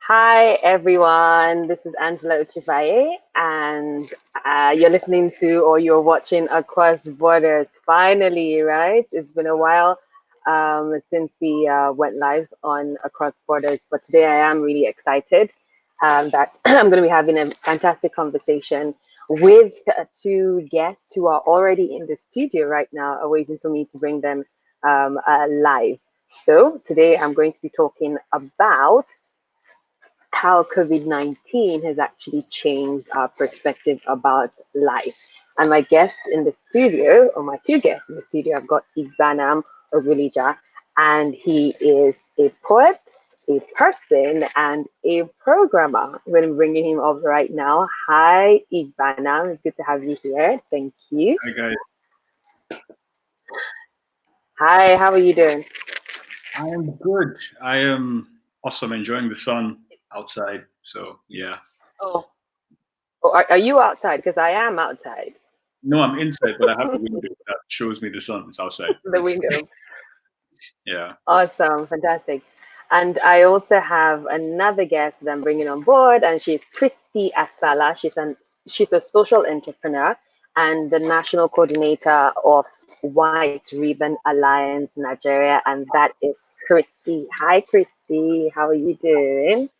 Hi everyone, this is Angela Ochu-Baiye, and you're listening to or you're watching Across Borders. Finally, right? It's been a while since we went live on Across Borders, but today I am really excited that I'm going to be having a fantastic conversation with two guests who are already in the studio right now, waiting for me to bring them live. So today I'm going to be talking about how COVID-19 has actually changed our perspective about life. And my guests in the studio, or my two guests in the studio, I've got Igbanam Ogbunuijah, and he is a poet, a person, and a programmer. I'm going to be bringing him up right now. Hi, Igbanam. It's good to have you here. Thank you. Hi guys, Hi, how are you doing? I am good. I am awesome, enjoying the sun outside. So yeah, Oh, are you outside? Because I am outside. no, I'm inside, but I have a window that shows me the sun. It's outside. The window. Yeah. Awesome, fantastic. And I also have another guest that I'm bringing on board, and she's Christy Asala. She's a social entrepreneur and the national coordinator of White Ribbon Alliance Nigeria, and that is Christy. Hi, Christy. How are you doing?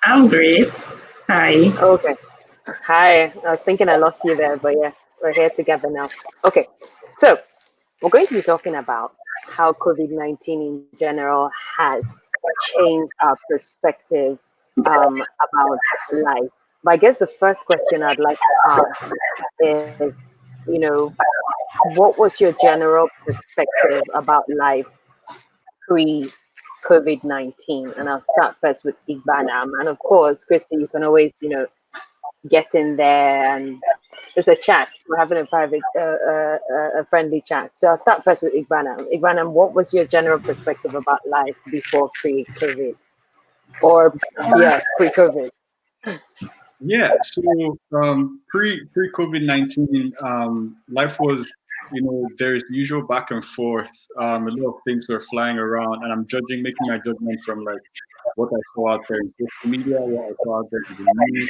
I'm great. Hi. Okay. Hi. I was thinking I lost you there, but yeah, we're here together now. Okay. So we're going to be talking about how COVID-19 in general has changed our perspective about life. But I guess the first question I'd like to ask is, you know, what was your general perspective about life pre COVID-19? And I'll start first with Igbanam. And of course, Christy, you can always, get in there and it's a chat. We're having a private, a friendly chat. So I'll start first with Igbanam. Igbanam, what was your general perspective about life before pre-COVID? Or, yeah, pre-COVID. Yeah. So pre COVID-19, life was, there's the usual back and forth. A lot of things were flying around, and I'm making my judgment from like what I saw out there in social media, what I saw out there in the news.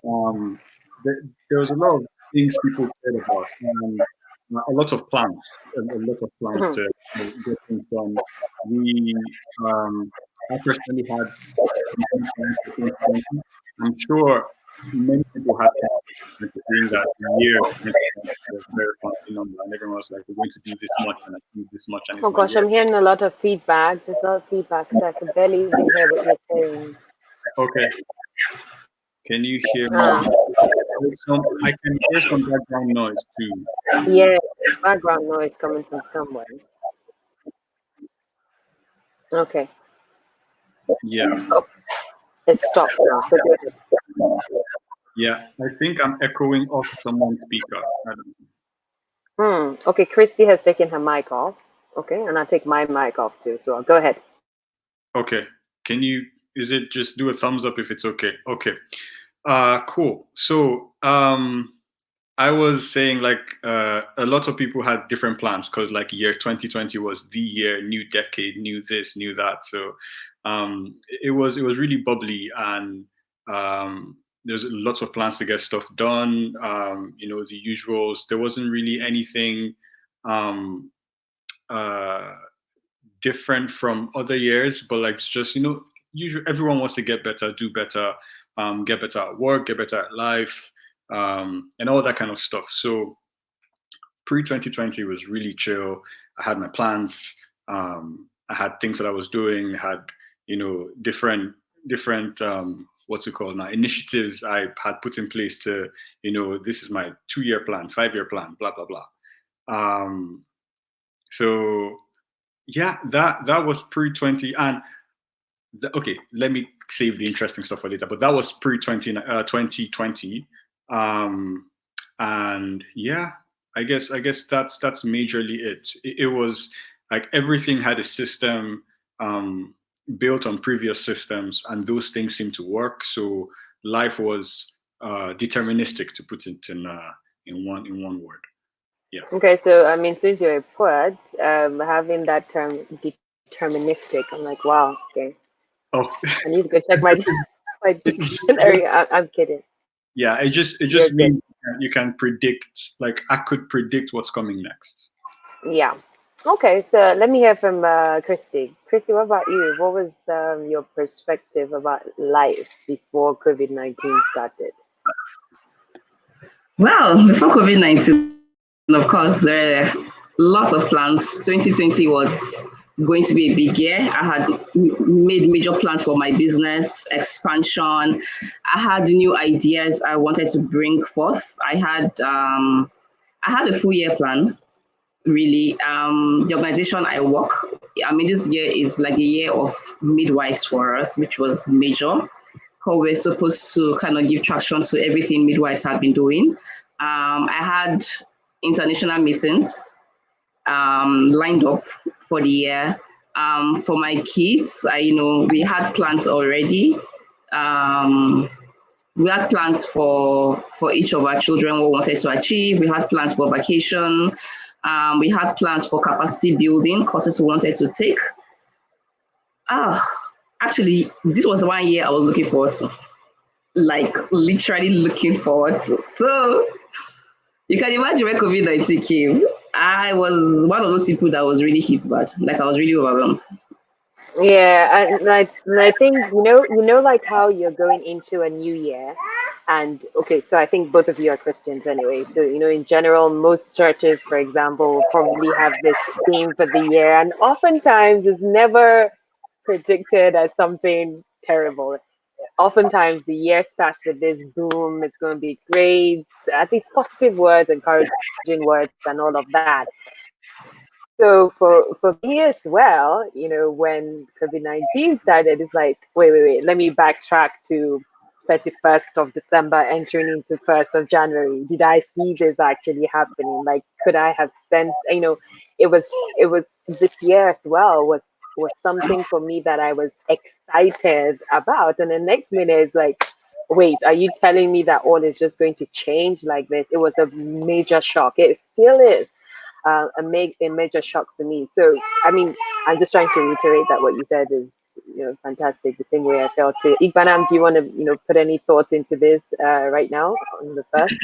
Um, there was a lot of things people cared about, and a lot of plans, a lot of plans Mhm. to get things done. We, I personally had many plans for 2020. I'm sure many people had plans considering that the year of 2020 was a very fancy number, and everyone was like, "We're going to do this much and achieve this much," and Oh it's my gosh, year. I'm hearing a lot of feedback. There's a lot of feedback, so I can barely even hear what you're saying. Okay, can you hear me Ah, now? I can hear some background noise too. yeah, background noise coming from somewhere. Okay. Yeah. Oh, it stopped now. So good. Yeah, I think I'm echoing off someone's speaker. I don't Okay, Christy has taken her mic off. Okay, and I'll take my mic off too. So I'll go ahead. Okay. Can you, is it just do a thumbs up if it's okay? Okay. Cool. So, I was saying like a lot of people had different plans because like year 2020 was the year, new decade, new this, new that. So, it was really bubbly and there's lots of plans to get stuff done. The usuals. There wasn't really anything um, uh, different from other years, but like it's just usually everyone wants to get better, do better, get better at work, get better at life, and all that kind of stuff. So pre 2020 was really chill. I had my plans. I had things that I was doing. Had different what's it called now, initiatives I had put in place to this is my 2 year plan, 5 year plan, blah blah blah. So yeah, that was pre 20 and okay, let me save the interesting stuff for later. But that was pre 2020, um, and yeah, I guess that's majorly it. It was like everything had a system built on previous systems, and those things seemed to work. So life was deterministic, to put it in one word. Yeah. Okay, so I mean, since you're a poet, having that term deterministic. I'm like, wow, okay. Oh, I need to go check my my dictionary. I'm kidding. yeah. It You're just good. means you can predict. Like I could predict what's coming next. Yeah. Okay, so let me hear from Christy. Christy, what about you? What was your perspective about life before COVID-19 started? Well, before COVID-19, of course, there are lots of plans. 2020 was going to be a big year. I had made major plans for my business expansion. I had new ideas I wanted to bring forth. I had a full year plan, really. The organization I work, I mean, this year is like the year of midwives for us, which was major. How we're supposed to kind of give traction to everything midwives have been doing. I had international meetings lined up for the year. For my kids, we had plans already. Um, we had plans for each of our children what we wanted to achieve. We had plans for vacation. We had plans for capacity building courses we wanted to take. Ah, actually, this was 1 year I was looking forward to, like literally looking forward to. So you can imagine when COVID-19 came, I was one of those people that was really hit bad. Like I was really overwhelmed. Yeah, and I think like how you're going into a new year, and okay, so I think both of you are Christians anyway. So in general, most churches, for example, will probably have this theme for the year, and oftentimes it's never predicted as something terrible. Oftentimes the year starts with this boom. It's going to be great, at least positive words, encouraging words, and all of that. So for me as well, when COVID-19 started, it's like, wait, let me backtrack to 31st of December entering into 1st of January. Did I see this actually happening? Like, could I have sensed, it was this year as well was something for me that I was excited about. And the next minute is like, wait, are you telling me that all is just going to change like this? It was a major shock. It still is a major shock for me. So, I mean, I'm just trying to reiterate that what you said is, fantastic. The same way I felt too. Igbanam, do you want to, put any thoughts into this right now on the first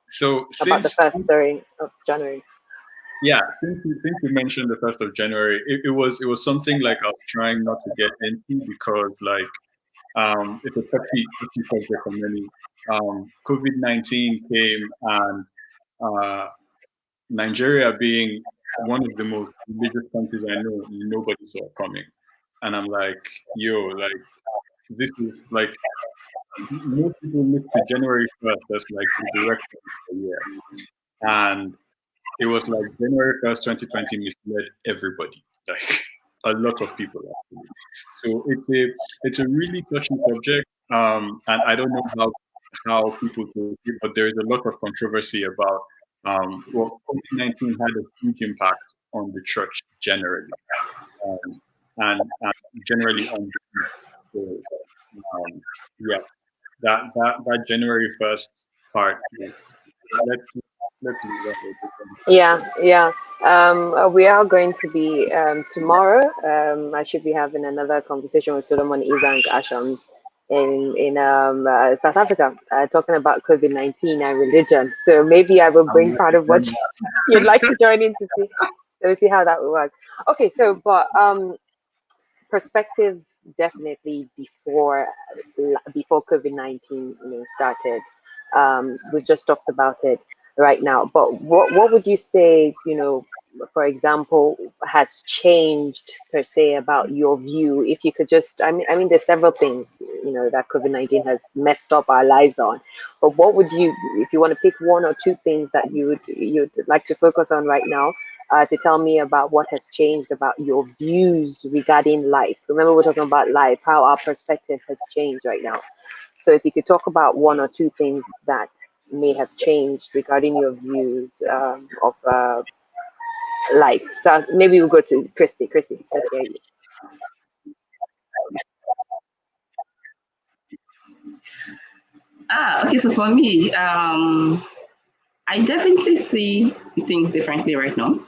So about the since first story of January? yeah, since you mentioned the 1st of January, it was something like I was trying not to get into because like it's a touchy subject for many. COVID-19 came and uh, Nigeria being one of the most religious countries I know, nobody saw it coming. And I'm like, yo, like this is like most people look to January 1st as like the direction of the year. And it was like January 1st, 2020 misled everybody, like a lot of people actually. So it's a really touchy subject, and I don't know how people take it, but there is a lot of controversy about well, COVID-19 had a huge impact on the church generally, um, and generally on the youth. So yeah, that January 1st part is let's leave that there. Yeah. We are going to be tomorrow. I should be having another conversation with Solomon Isang Asham in South Africa, talking about COVID-19 and religion. So maybe I will I would bring like part to of what join you'd like to join in to see how that will work. Okay, so but perspective definitely before COVID-19 started. We just talked about it right now, but what would you say, for example, has changed per se about your view? If you could just, I mean, there's several things that COVID-19 has messed up our lives on, but what would you, if you want to pick one or two things that you'd like to focus on right now, to tell me about what has changed about your views regarding life. Remember, we're talking about life, how our perspective has changed right now. So, if you could talk about one or two things that may have changed regarding your views of life. So, maybe we'll go to Christy. Christy, let's hear you. Okay, so for me, I definitely see things differently right now.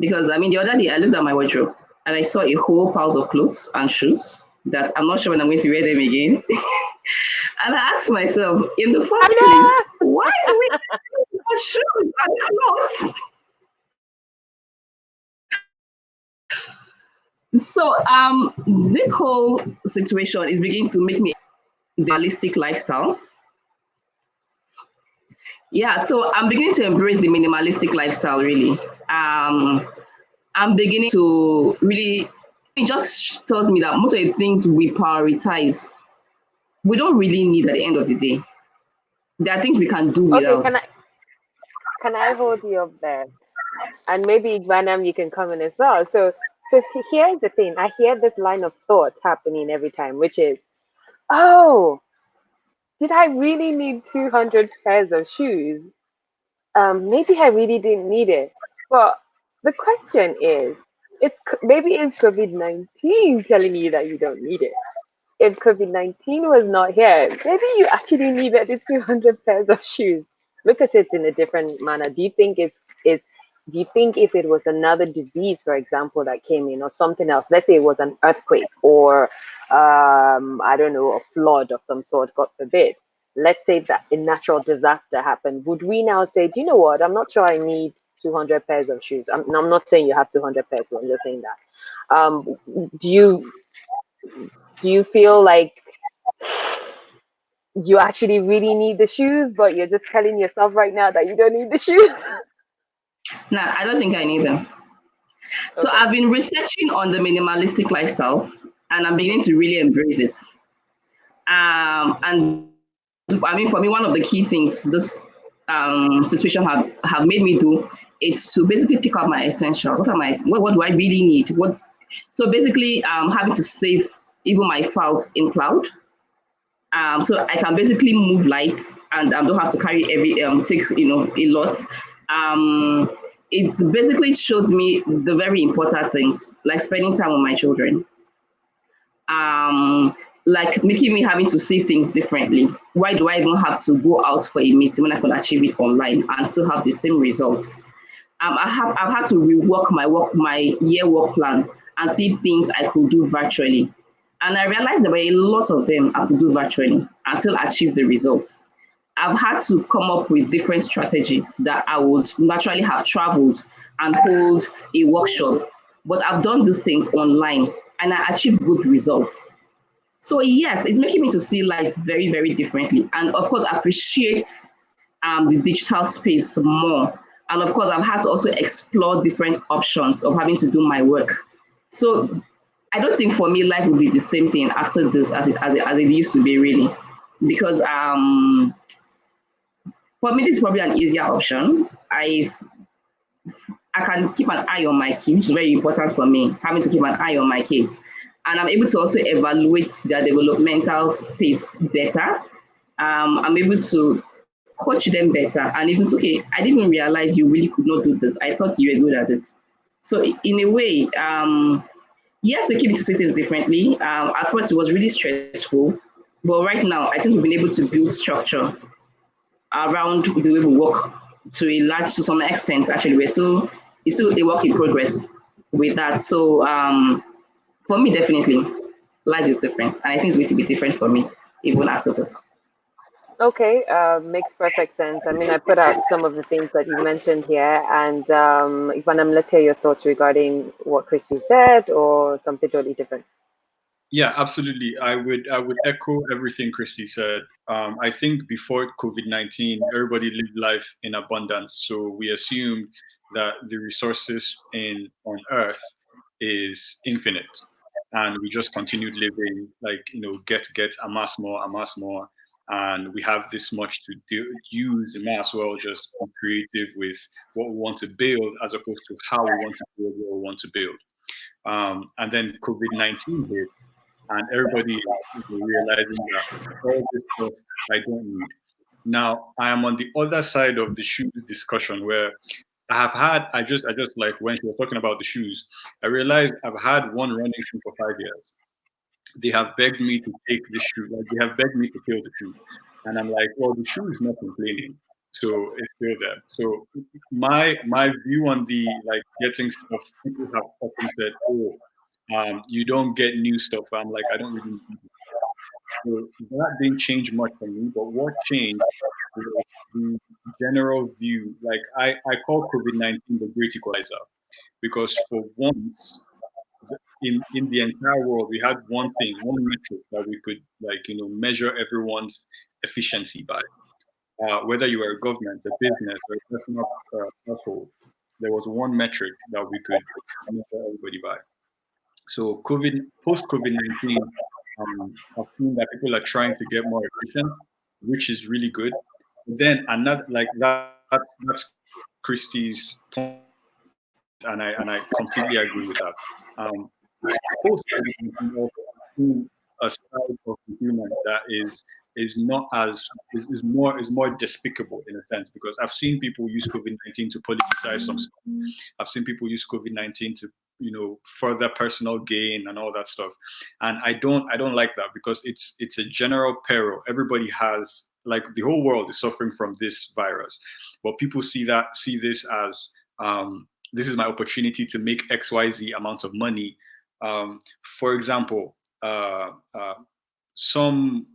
Because I mean, the other day I looked at my wardrobe and I saw a whole pile of clothes and shoes that I'm not sure when I'm going to wear them again. And I asked myself, in the I first place, know. why do we have shoes and clothes? So this whole situation is beginning to make me the minimalistic lifestyle. Yeah, so I'm beginning to embrace the minimalistic lifestyle really. I'm beginning to really, it just tells me that most of the things we prioritize, we don't really need at the end of the day. There are things we can do Okay, without. can I hold you up there? And maybe Igbanam, you can come in as well. So here's the thing. I hear this line of thought happening every time, which is, oh, did I really need 200 pairs of shoes? Maybe I really didn't need it. But the question is, maybe it's COVID-19 telling you that you don't need it. If COVID-19 was not here, maybe you actually needed the 200 pairs of shoes. Look at it in a different manner. It's do you think if it was another disease, for example, that came in, or something else, let's say it was an earthquake or I don't know, a flood of some sort, God forbid. Let's say that a natural disaster happened. Would we now say, do you know what? I'm not sure I need 200 pairs of shoes. I'm not saying you have 200 pairs. I'm just saying that. Do you feel like you actually really need the shoes, but you're just telling yourself right now that you don't need the shoes? Nah, I don't think I need them. So Okay. I've been researching on the minimalistic lifestyle and I'm beginning to really embrace it. And I mean, for me, one of the key things this situation have made me do is to basically pick up my essentials. What do I really need? So basically, having to save even my files in cloud. So I can basically move lights and don't have to carry every take a lot. Um, it basically shows me the very important things like spending time with my children, um, like making me having to see things differently. Why do I even have to go out for a meeting when I can achieve it online and still have the same results? I've had to rework my year work plan and see things I could do virtually. And I realized there were a lot of them I could do virtually and still achieve the results. I've had to come up with different strategies that I would naturally have traveled and hold a workshop, but I've done these things online and I achieved good results. So yes, it's making me to see life very, very differently, and of course appreciate the digital space more. And of course, I've had to also explore different options of having to do my work. So I don't think for me life will be the same thing after this as it used to be really, because for me this is probably an easier option. I can keep an eye on my kids, which is very important for me, having to keep an eye on my kids. And I'm able to also evaluate their developmental space better. I'm able to coach them better. And even it's okay, I didn't even realize you really could not do this. I thought you were good at it. So in a way, yes, we keep to see things differently. At first, it was really stressful, but right now, I think we've been able to build structure around the way we work to some extent. Actually, it's still a work in progress with that. So for me, definitely, life is different, and I think it's going to be different for me even after this. Okay, makes perfect sense. I mean, I put out some of the things that you mentioned here, and Ivanam, let's hear your thoughts regarding what Christy said or something totally different. Yeah, absolutely. I would echo everything Christy said. I think before COVID-19, everybody lived life in abundance, so we assumed that the resources in on Earth is infinite, and we just continued living like get amass more, and we have this much to use. We may as well just be creative with what we want to build as opposed to how we want to build what we want to build. And then COVID-19 hit, and everybody is realizing that all this stuff I don't need. Now I am on the other side of the shoes discussion where I just like when she was talking about the shoes, I realized I've had one running shoe for 5 years. They have begged me to take the shoe, like they have begged me to kill the shoe. And I'm like, well, the shoe is not complaining. So it's still there. So my view on the like getting stuff, people have often said, oh, you don't get new stuff. I'm like, I don't really need it. So that didn't change much for me. But what changed was the general view. Like I call COVID-19 the great equalizer because for once in the entire world we had one thing, one metric that we could like measure everyone's efficiency by. Whether you were a government, a business, or a personal household, there was one metric that we could measure everybody by. So post COVID-19, I've seen that people are trying to get more efficient, which is really good. But then another like that's Christie's point, and I completely agree with that. Um, Post COVID-19 also seen a side of the human that is not is more despicable in a sense, because I've seen people use COVID-19 to politicize some stuff. I've seen people use COVID-19 to further personal gain and all that stuff, and I don't like that because it's a general peril. Everybody has, like, the whole world is suffering from this virus, but people see this as this is my opportunity to make XYZ amount of money. For example, some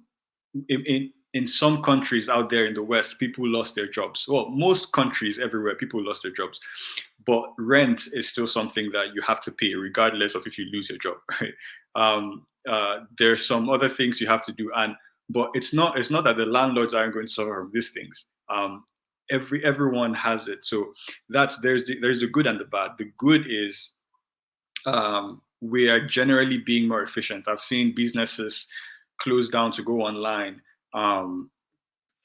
in some countries out there in the West, people lost their jobs. Well, most countries everywhere, people lost their jobs, but rent is still something that you have to pay regardless of if you lose your job. Right? There's some other things you have to do, and but it's not that the landlords aren't going to suffer from these things. Everyone has it, so there's the good and the bad. The good is we are generally being more efficient. I've seen businesses close down to go online. Um,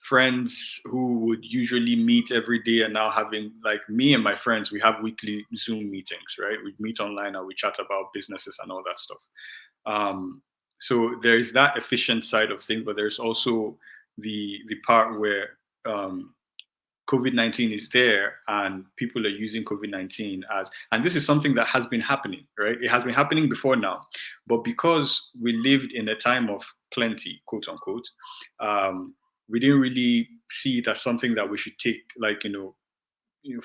Friends who would usually meet every day are now having, like me and my friends, we have weekly Zoom meetings, right? We meet online and we chat about businesses and all that stuff. So there's that efficient side of things, but there's also the part where COVID-19 is there and people are using COVID-19 as, and this is something that has been happening, right? It has been happening before now, but because we lived in a time of plenty, quote unquote, we didn't really see it as something that we should take, like,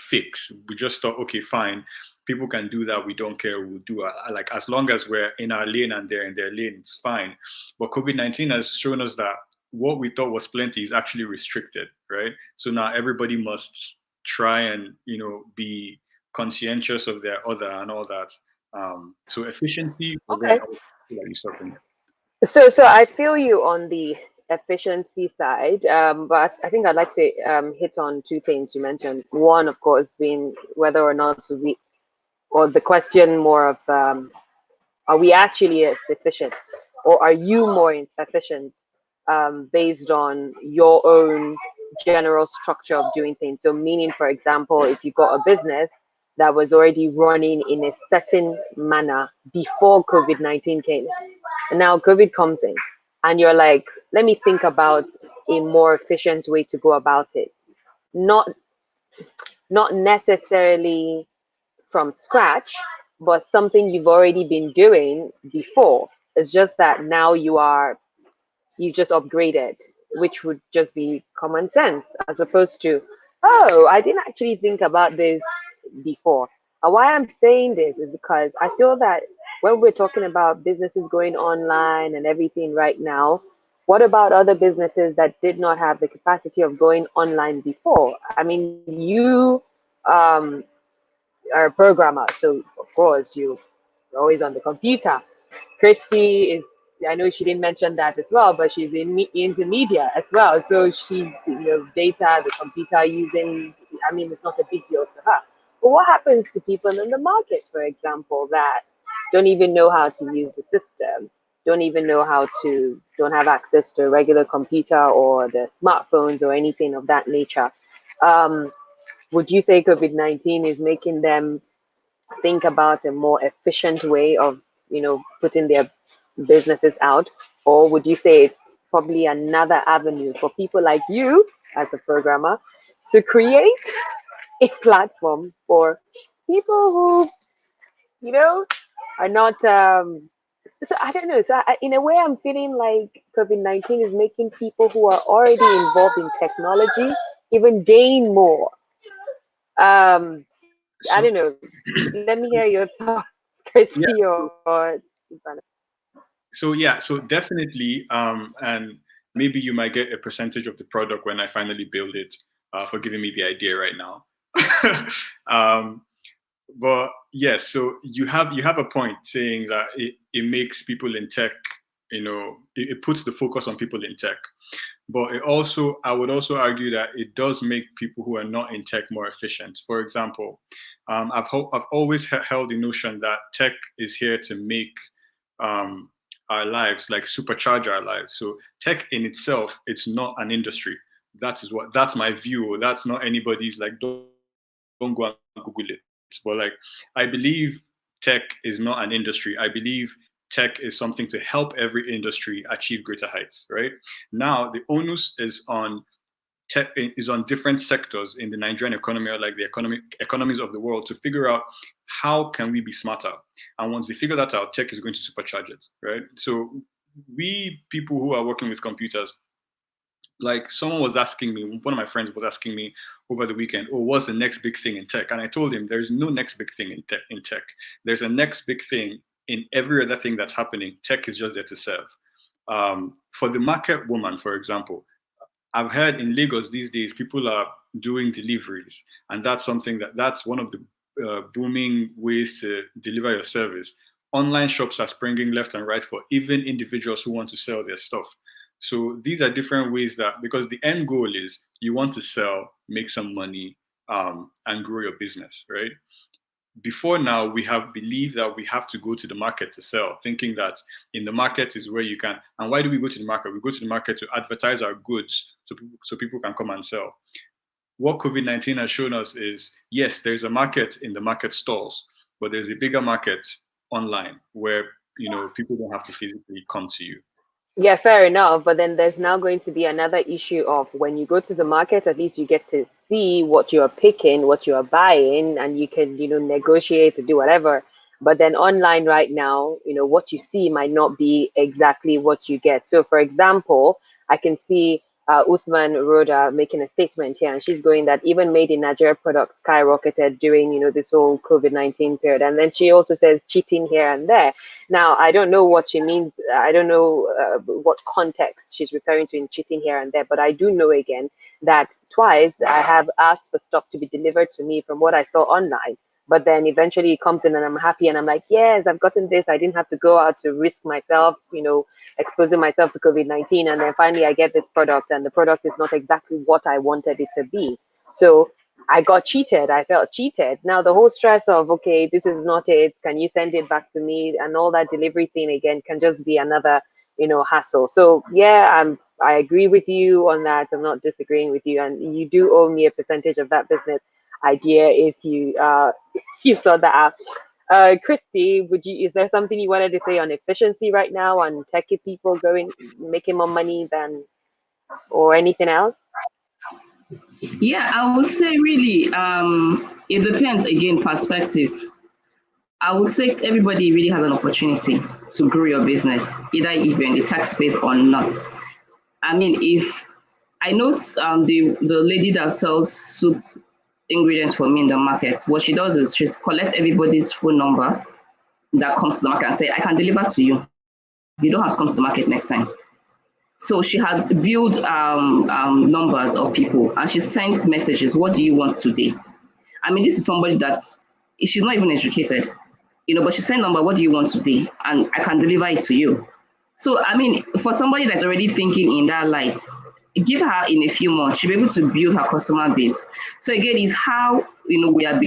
fix. We just thought, okay, fine, people can do that. We don't care. We'll do it. Like, as long as we're in our lane and they're in their lane, it's fine. But COVID-19 has shown us that what we thought was plenty is actually restricted, right? So now everybody must try and be conscientious of their other and all that. So efficiency, but then Okay. I would feel like you something. So I feel you on the efficiency side, but I think I'd like to hit on two things you mentioned. One, of course, being whether or not we, or the question more of are we actually as efficient, or are you more efficient based on your own general structure of doing things? So, meaning, for example, if you got a business that was already running in a certain manner before COVID-19 came, and now COVID comes in, and you're like, let me think about a more efficient way to go about it. Not not necessarily from scratch, but something you've already been doing before. It's just that now you just upgraded, which would just be common sense, as opposed to, oh, I didn't actually think about this before. And why I'm saying this is because I feel that when we're talking about businesses going online and everything right now, what about other businesses that did not have the capacity of going online before? I mean, you um, are a programmer, so of course you're always on the computer. Christy is, I know she didn't mention that as well, but she's into media as well. So she's, data, the computer using, I mean, it's not a big deal to her. But what happens to people in the market, for example, that don't even know how to use the system, don't even know how to, don't have access to a regular computer or the smartphones or anything of that nature? Um, would you say COVID-19 is making them think about a more efficient way of, putting their businesses out? Or would you say it's probably another avenue for people like you as a programmer to create a platform for people who, you know, are not, so I don't know. So in a way, I'm feeling like COVID-19 is making people who are already involved in technology even gain more. I So don't know. Let me hear your thoughts, yeah, Christy or Igbanam. so definitely, and maybe you might get a percentage of the product when I finally build it, for giving me the idea right now. um, but yes, so you have a point saying that it makes people in tech, it puts the focus on people in tech. But I would also argue that it does make people who are not in tech more efficient. For example, I've always held the notion that tech is here to make, um, our lives, like supercharge our lives. So tech in itself, it's not an industry. That's my view. That's not anybody's. Like, don't go and Google it. But like, I believe tech is not an industry. I believe tech is something to help every industry achieve greater heights. Right now, the onus is on different sectors in the Nigerian economy, or like the economies of the world, to figure out how can we be smarter. And once they figure that out, tech is going to supercharge it, right? So we people who are working with computers, like someone was asking me, one of my friends was asking me over the weekend, oh, what's the next big thing in tech? And I told him there's no next big thing in tech. There's a next big thing in every other thing that's happening. Tech is just there to serve. For the market woman, for example, I've heard in Lagos these days people are doing deliveries, and that's one of the booming ways to deliver your service. Online shops are springing left and right for even individuals who want to sell their stuff. So these are different ways that, because the end goal is you want to sell, make some money, and grow your business, right? Before now, we have believed that we have to go to the market to sell, thinking that in the market is where you can. And why do we go to the market? We go to the market to advertise our goods, so people can come and sell. What COVID-19 has shown us is, yes, there's a market in the market stalls, but there's a bigger market online where, people don't have to physically come to you. Yeah, fair enough. But then there's now going to be another issue of when you go to the market, at least you get to see what you're picking, what you're buying, and you can, negotiate to do whatever. But then online right now, what you see might not be exactly what you get. So, for example, I can see Usman Rhoda making a statement here, and she's going that even made in Nigeria products skyrocketed during, this whole COVID-19 period. And then she also says cheating here and there. Now, I don't know what she means. I don't know what context she's referring to in cheating here and there, but I do know again that twice I have asked for stuff to be delivered to me from what I saw online. But then eventually it comes in and I'm happy and I'm like, yes, I've gotten this. I didn't have to go out to risk myself, exposing myself to COVID-19. And then finally I get this product and the product is not exactly what I wanted it to be. So I got cheated. I felt cheated. Now the whole stress of, okay, this is not it. Can you send it back to me? And all that delivery thing again can just be another, hassle. So yeah, I agree with you on that. I'm not disagreeing with you. And you do owe me a percentage of that business idea if you you saw that out. Christy, is there something you wanted to say on efficiency right now, on techie people making more money than, or anything else? Yeah, I would say really, it depends again, perspective. I would say everybody really has an opportunity to grow your business, either if you're in the tech space or not. I mean, if I know the lady that sells soup ingredients for me in the market, what she does is she collects everybody's phone number that comes to the market and say, I can deliver to you. You don't have to come to the market next time. So she has built numbers of people and she sends messages. What do you want today? I mean, this is somebody that's, she's not even educated, but she sent number, what do you want today? And I can deliver it to you. So, I mean, for somebody that's already thinking in that light, give her in a few months, she'll be able to build her customer base. So again, is how, we are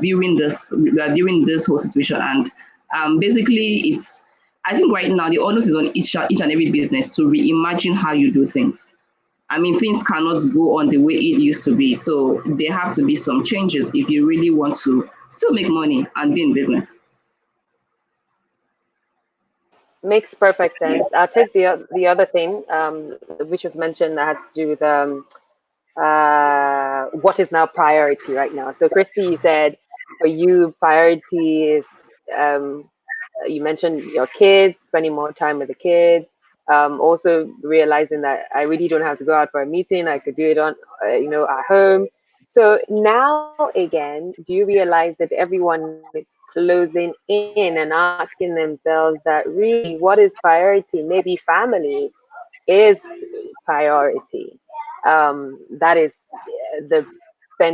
viewing this whole situation. And basically it's, I think right now the onus is on each and every business to reimagine how you do things. I mean, things cannot go on the way it used to be. So there have to be some changes if you really want to still make money and be in business. Makes perfect sense. I'll take the other thing, which was mentioned that had to do with what is now priority right now. So, Christy, you said for you, priority is, you mentioned your kids, spending more time with the kids. Also realizing that I really don't have to go out for a meeting. I could do it on, at home. So now again, do you realize that everyone is closing in and asking themselves that really what is priority? Maybe family is priority. That is the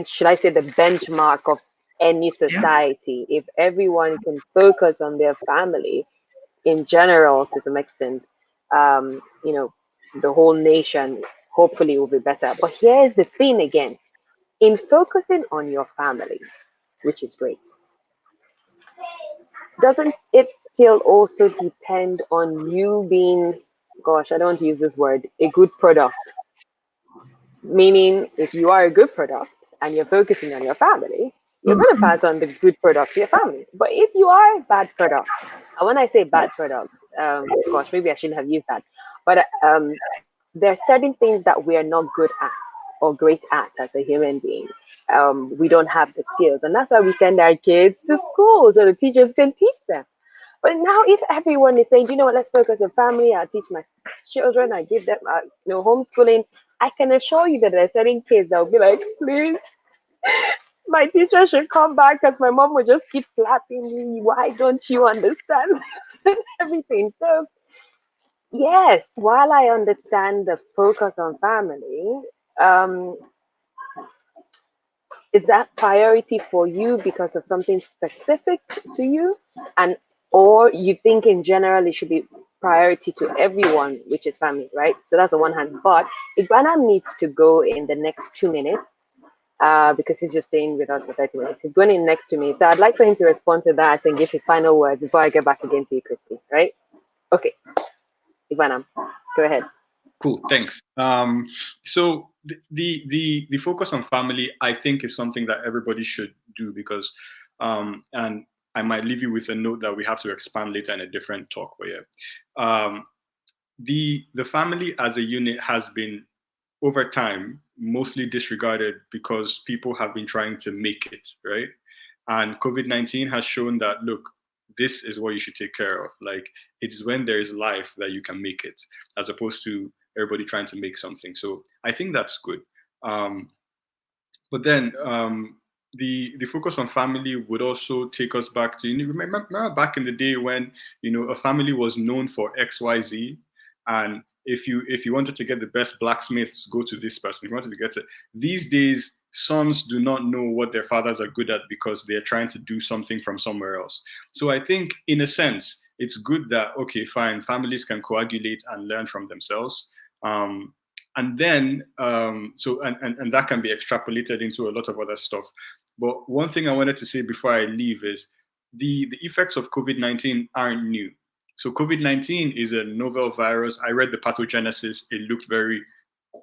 should I say the benchmark of any Yeah. society. If everyone can focus on their family in general to some extent, um, you know, the whole nation hopefully will be better. But here's the thing again, in focusing on your family, which is great, doesn't it still also depend on you being, gosh, I don't want to use this word, a good product? Meaning, if you are a good product and you're focusing on your family, you're going to pass on the good product to your family. But if you are a bad product, and when I say bad product, gosh, maybe I shouldn't have used that. But there are certain things that we are not good at or great at as a human being. We don't have the skills, and that's why we send our kids to school so the teachers can teach them. But now, if everyone is saying, you know what, let's focus on family, I'll teach my children, I give them, homeschooling, I can assure you that there are certain kids that will be like, please, my teacher should come back because my mom will just keep slapping me. Why don't you understand everything? So, yes, while I understand the focus on family, um, is that priority for you because of something specific to you, and or you think in general it should be priority to everyone, which is family, right? So that's on one hand. But Igbanam needs to go in the next 2 minutes, because he's just staying with us for 30 minutes. He's going in next to me, so I'd like for him to respond to that and give his final words before I get back again to you, Christy, right? Okay, Igbanam, go ahead. Cool, thanks. So the focus on family, I think, is something that everybody should do because, and I might leave you with a note that we have to expand later in a different talk. But yeah, the family as a unit has been over time mostly disregarded because people have been trying to make it right, and COVID-19 has shown that look, this is what you should take care of. Like it is when there is life that you can make it, as opposed to everybody trying to make something. So I think that's good. Um, but then the focus on family would also take us back to, remember back in the day when a family was known for XYZ, and if you wanted to get the best blacksmiths, go to this person. If you wanted to get it, these days sons do not know what their fathers are good at because they're trying to do something from somewhere else. So I think in a sense it's good that, okay, fine, families can coagulate and learn from themselves. And then and that can be extrapolated into a lot of other stuff. But one thing I wanted to say before I leave is the effects of COVID-19 aren't new. So COVID-19 is a novel virus. I read the pathogenesis. It looked very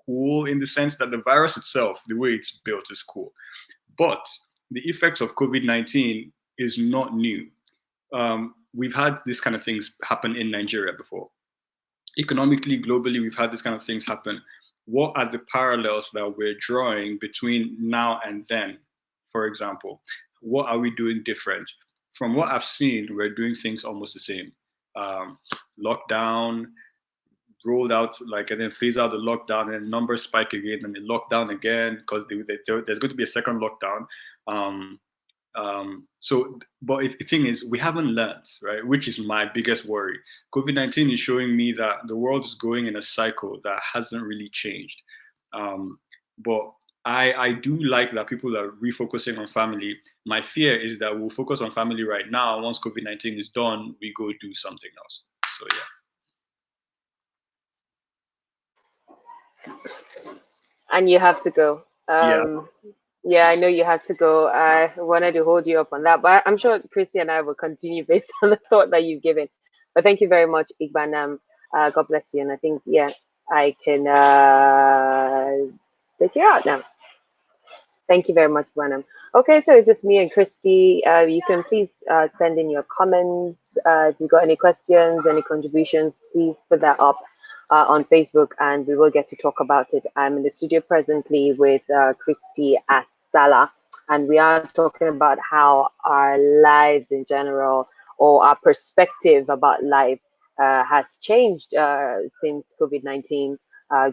cool in the sense that the virus itself, the way it's built, is cool. But the effects of COVID-19 is not new. We've had these kind of things happen in Nigeria before. Economically, globally, we've had these kind of things happen. What are the parallels that we're drawing between now and then? For example, what are we doing different? From what I've seen, we're doing things almost the same. Lockdown, rolled out, like, and then phase out the lockdown, and numbers spike again, and then lockdown again because there's going to be a second lockdown. Um, but the thing is, we haven't learned, right? Which is my biggest worry. COVID-19 is showing me that the world is going in a cycle that hasn't really changed. But I do like that people are refocusing on family. My fear is that we'll focus on family right now. Once COVID-19 is done, we go do something else. So yeah. And you have to go. Yeah. Yeah, I know you have to go. I wanted to hold you up on that, but I'm sure Christy and I will continue based on the thought that you've given. But thank you very much, Igbanam. God bless you. And I think, yeah, I can take you out now. Thank you very much, Igbanam. Okay, so it's just me and Christy. You can please send in your comments. If you've got any questions, any contributions, please put that up on Facebook and we will get to talk about it. I'm in the studio presently with Christy Asala, and we are talking about how our lives in general or our perspective about life has changed since COVID-19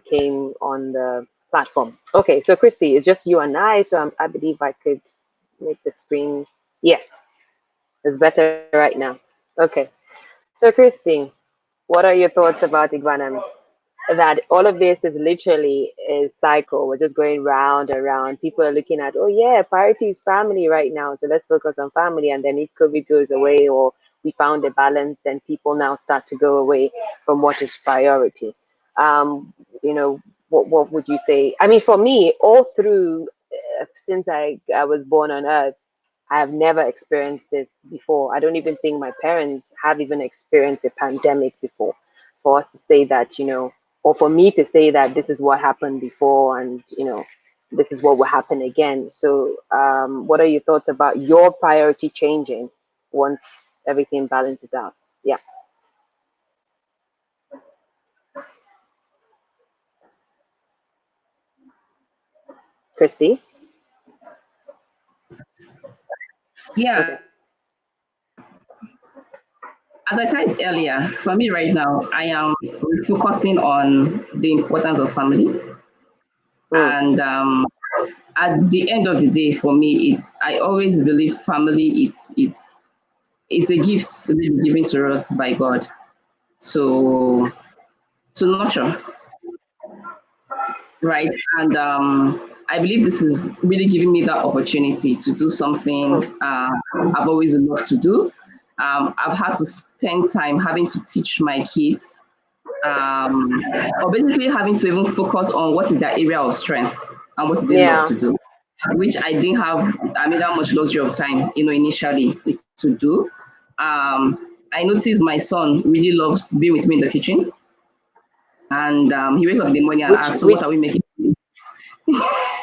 came on the platform. Okay, so Christy, it's just you and I, so I believe I could make the screen. Yes, it's better right now. Okay, so Christy, what are your thoughts about Igbanam? That all of this is literally a cycle. We're just going round and round. People are looking at, oh yeah, priority is family right now, so let's focus on family. And then if COVID goes away, or we found a balance, then people now start to go away from what is priority. You know, what would you say? I mean, for me, all through since I was born on Earth, I have never experienced this before. I don't even think my parents have even experienced a pandemic before. For us to say that, or for me to say that this is what happened before, and this is what will happen again. So, what are your thoughts about your priority changing once everything balances out? Yeah, Christy. Yeah, Okay. as I said earlier, for me right now, I am focusing on the importance of family. Mm, And at the end of the day, for me, I always believe family. It's a gift really given to us by God. So to nurture, right? And I believe this is really giving me that opportunity to do something mm, I've always loved to do. I've had to spend time having to teach my kids, or basically having to even focus on what is their area of strength and what do they love yeah. to do, which I didn't have, I mean, that much luxury of time, initially to do. I noticed my son really loves being with me in the kitchen, and he wakes up in the morning and Which asks, "So which what are we making?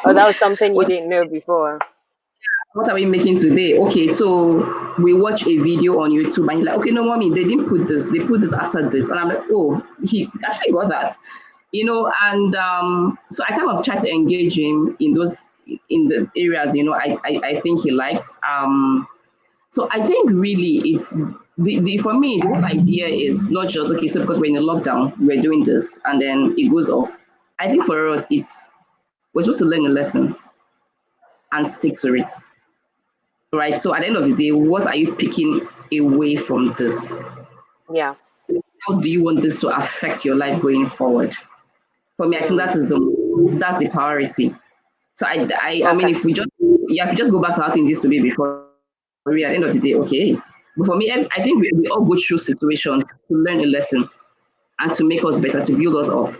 oh, that was something you what didn't know before. what are we making today?" Okay, so we watch a video on YouTube, and he's like, "Okay, no, mommy, they didn't put this. They put this after this," and I'm like, "Oh, he actually got that." And so I kind of try to engage him in the areas I think he likes. So I think really it's the for me the whole idea is not just okay. So because we're in a lockdown, we're doing this, and then it goes off. I think for us, it's we're supposed to learn a lesson and stick to it, right? So at the end of the day, what are you picking away from this? Yeah. How do you want this to affect your life going forward? For me, I think Mm, that's the priority. So I mean, okay. if you just go back to how things used to be before, really, at the end of the day, okay. But for me, I think we all go through situations to learn a lesson and to make us better, to build us up.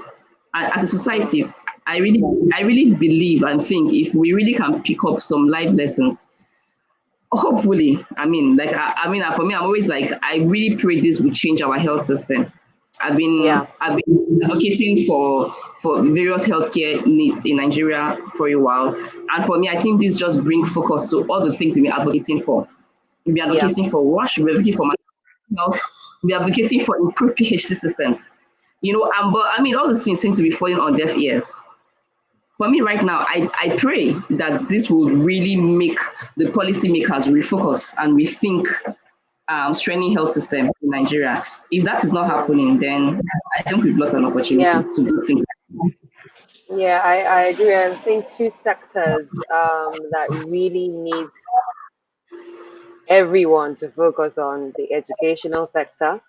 And as a society, I really believe and think if we really can pick up some life lessons, hopefully, for me, I'm always like, I really pray this will change our health system. Yeah. I've been advocating for various healthcare needs in Nigeria for a while, and for me, I think this just bring focus to all the things we've been advocating for. We've been Yeah. advocating for wash, we're advocating for mental health, we're advocating for improved PHC systems. But I mean, all these things seem to be falling on deaf ears. For me right now, I pray that this will really make the policymakers refocus and rethink strengthening health system in Nigeria. If that is not Mm, happening, then I think we've lost an opportunity yeah. to do things. Yeah, I agree. I think two sectors that really need everyone to focus on: the educational sector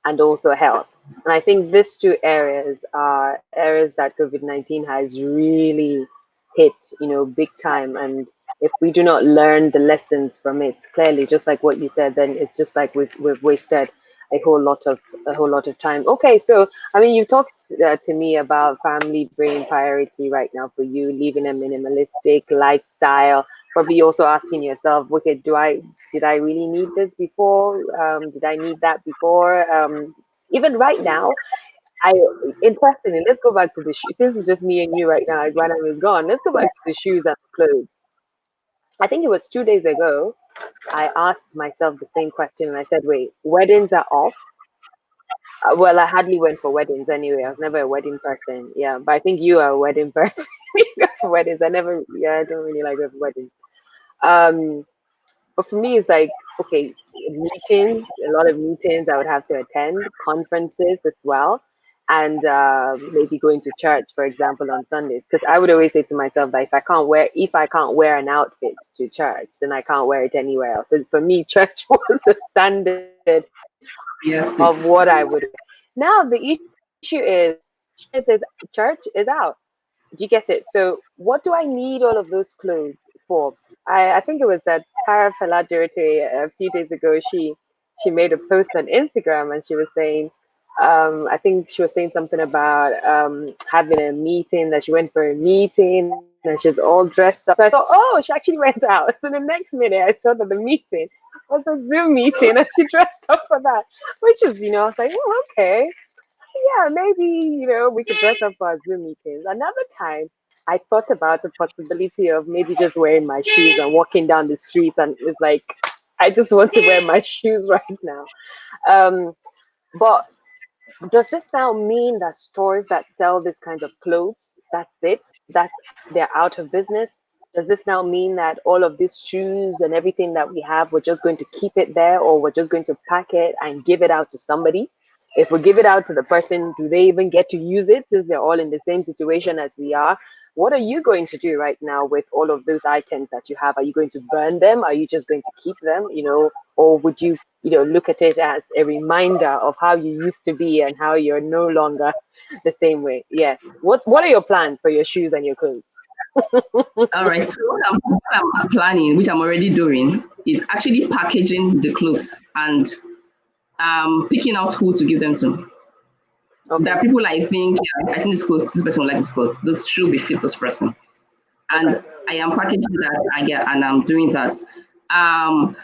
and also health. And I think these two areas are areas that COVID-19 has really hit, big time. And if we do not learn the lessons from it clearly, just like what you said, then it's just like we've wasted a whole lot of time. Okay, so I mean, you've talked to me about family being priority right now for you, living a minimalistic lifestyle. Probably also asking yourself, okay, did I really need this before? Did I need that before? Even right now, I interestingly, let's go back to the shoes. Since it's just me and you right now, when I was gone, let's go back to the shoes and clothes. I think it was 2 days ago. I asked myself the same question, and I said, "Wait, weddings are off." Well, I hardly went for weddings anyway. I was never a wedding person. Yeah, but I think you are a wedding person. You go for weddings. I never. Yeah, I don't really like going for weddings. Um, but for me, it's like, okay. meetings, a lot of meetings I would have to attend, conferences as well, and maybe going to church, for example, on Sundays. Because I would always say to myself that if I can't wear an outfit to church, then I can't wear it anywhere else. So for me, church was the standard of what I Yes. would wear. Now the issue is, church is out. Do you get it? So what do I need all of those clothes for? I think it was that Tara Faladirte a few days ago. She made a post on Instagram and she was saying, I think she was saying something about having a meeting, that she went for a meeting and she's all dressed up. So I thought, oh, she actually went out. So the next minute I saw that the meeting was a Zoom meeting and she dressed up for that, which is, I was like, oh, okay, yeah, maybe, we could dress up for our Zoom meetings. Another time, I thought about the possibility of maybe just wearing my shoes and walking down the street, and it's like, I just want to wear my shoes right now. But does this now mean that stores that sell this kind of clothes, that's it? That they're out of business? Does this now mean that all of these shoes and everything that we have, we're just going to keep it there, or we're just going to pack it and give it out to somebody? If we give it out to the person, do they even get to use it since they're all in the same situation as we are? What are you going to do right now with all of those items that you have? Are you going to burn them? Are you just going to keep them? Or would you, look at it as a reminder of how you used to be and how you're no longer the same way? Yeah. What are your plans for your shoes and your clothes? All right. So what I'm planning, which I'm already doing, is actually packaging the clothes and picking out who to give them to. There Okay. are people I think this person will like this clothes. This shoe will fit this person. Okay. And I am packaging that and I'm doing that. Um,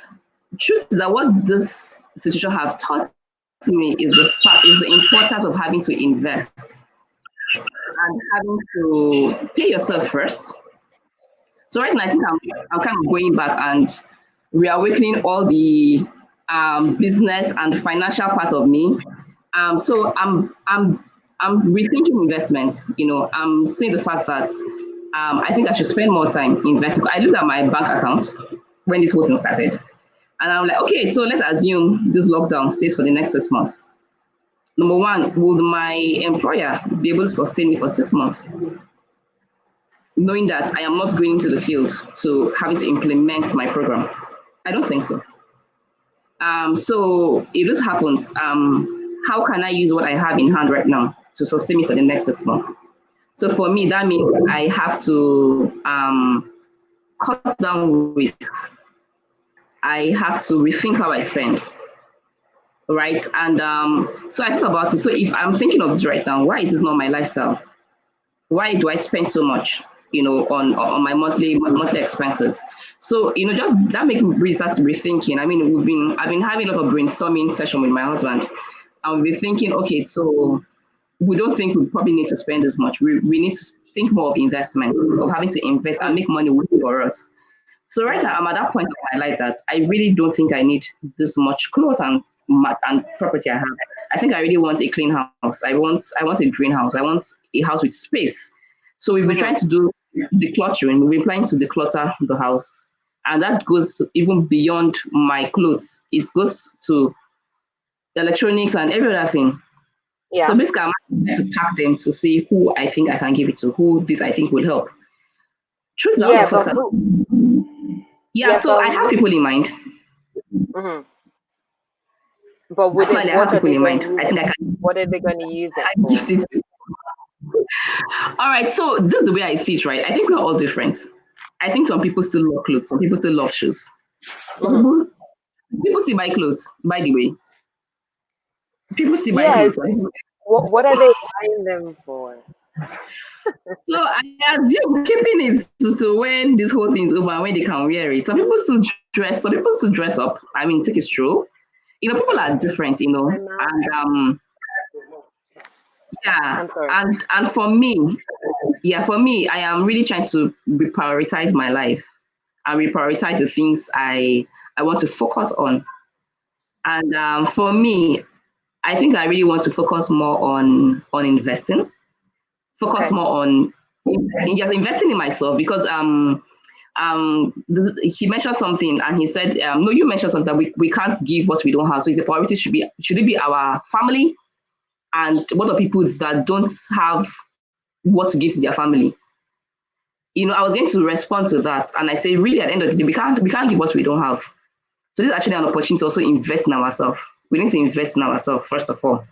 Truth is that what this situation have taught to me is the importance of having to invest and having to pay yourself first. So right now, I think I'm kind of going back and reawakening all the business and financial part of me. So I'm rethinking investments. I'm seeing the fact that I think I should spend more time investing. I looked at my bank account when this whole thing started, and I'm like, okay, so let's assume this lockdown stays for the next 6 months. Number one, would my employer be able to sustain me for 6 months, knowing that I am not going into the field to having to implement my program? I don't think so. So if this happens, how can I use what I have in hand right now to sustain me for the next 6 months? So for me, that means I have to cut down risks. I have to rethink how I spend, right? And so I thought about it. So if I'm thinking of this right now, why is this not my lifestyle? Why do I spend so much, on my monthly expenses? So just that makes me really start rethinking. I mean, I've been having a lot of brainstorming session with my husband, and we've been thinking, okay, so we don't think we probably need to spend as much. We need to think more of investments, of having to invest and make money work for us. So right now, I'm at that point of my life that I really don't think I need this much clothes and property I have. I think I really want a clean house. I want a greenhouse. I want a house with space. So we've been trying to do decluttering. We've been planning to declutter the house, and that goes even beyond my clothes. It goes to electronics and every other thing. So Yeah. basically, I'm going to pack them to see who I think I can give it to, who this I think will help. Truth is, all Yeah, of us but can. who? Yeah, Yeah, so but I have who? people in mind. Mhm. But Personally, I have what are people they in going mind. to use I it? think I can, What are they going to use it I for? gift it. All right, so this is the way I see it, right? I think we're all different. I think some people still love clothes, some people still love shoes. Some Hmm. people still buy clothes, by the way. People still buy Yeah. clothes. What are they buying them for? So I assume keeping it to when this whole thing is over and when they can wear it. Some people still dress, some people still dress up. I mean, take it true. People are different, My mouth. and yeah, I'm sorry. and for me, I am really trying to reprioritize my life and reprioritize the things I want to focus on. And for me, I think I really want to focus more on investing, focus Okay. more on just investing in myself because he mentioned something, and he said, no, you mentioned something that we can't give what we don't have. So his priority should it be our family, and what are people that don't have what to give to their family? I was going to respond to that, and I say, really, at the end of the day, we can't give what we don't have. So this is actually an opportunity to also invest in ourselves. We need to invest in ourselves first of all.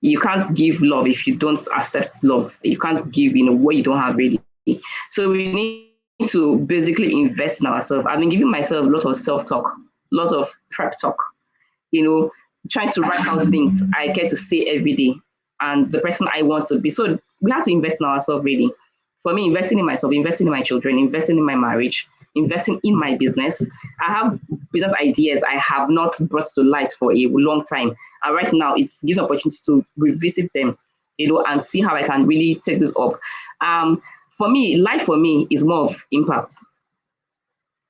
You can't give love if you don't accept love. You can't give in a way you don't have really. So we need to basically invest in ourselves. I've been giving myself a lot of self-talk, a lot of prep talk, trying to write out things I get to say every day and the person I want to be. So we have to invest in ourselves really. For me, investing in myself, investing in my children, investing in my marriage, investing in my business. I have business ideas I have not brought to light for a long time. And right now it gives an opportunity to revisit them, and see how I can really take this up. For me, life for me is more of impact.